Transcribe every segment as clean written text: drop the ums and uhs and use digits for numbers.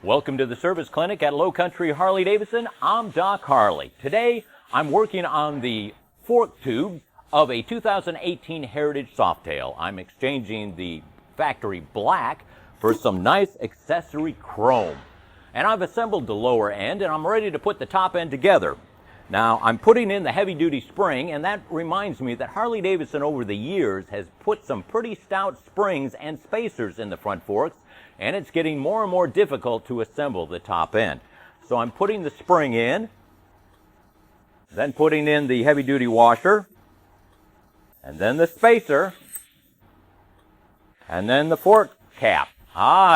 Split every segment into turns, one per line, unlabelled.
Welcome to the service clinic at Low Country Harley-Davidson. I'm Doc Harley. Today, I'm working on the fork tube of a 2018 Heritage Softail. I'm exchanging the factory black for some nice accessory chrome. And I've assembled the lower end, and I'm ready to put the top end together. Now, I'm putting in the heavy-duty spring, and that reminds me that Harley-Davidson over the years has put some pretty stout springs and spacers in the front forks, and it's getting more and more difficult to assemble the top end. So I'm putting the spring in, then putting in the heavy-duty washer, and then the spacer, and then the fork cap.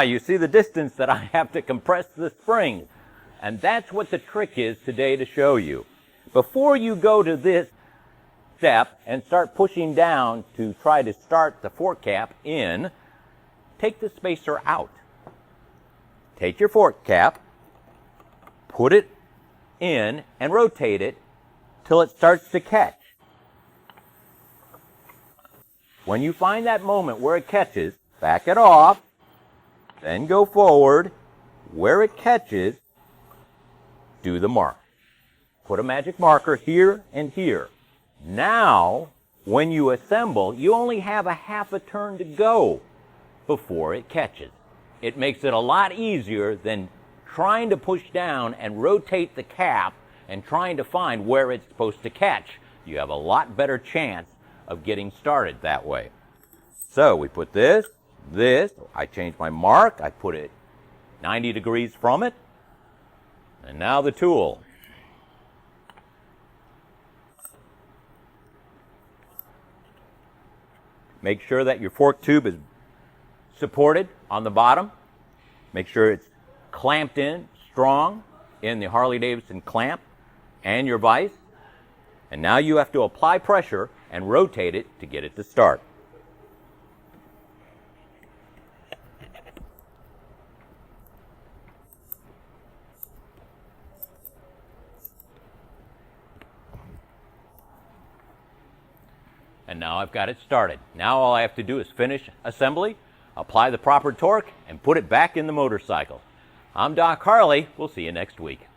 You see the distance that I have to compress the springs. And that's what the trick is today to show you. Before you go to this step and start pushing down to try to start the fork cap in, take the spacer out. Take your fork cap, put it in, and rotate it till it starts to catch. When you find that moment where it catches, back it off, then go forward. Where it catches, do the mark. Put a magic marker here and here. Now, when you assemble, you only have a half a turn to go before it catches. It makes it a lot easier than trying to push down and rotate the cap and trying to find where it's supposed to catch. You have a lot better chance of getting started that way. So we put this, I changed my mark, I put it 90 degrees from it, and now the tool. Make sure that your fork tube is supported on the bottom. Make sure it's clamped in strong in the Harley-Davidson clamp and your vise. And now you have to apply pressure and rotate it to get it to start. And now I've got it started. Now all I have to do is finish assembly, apply the proper torque, and put it back in the motorcycle. I'm Doc Harley. We'll see you next week.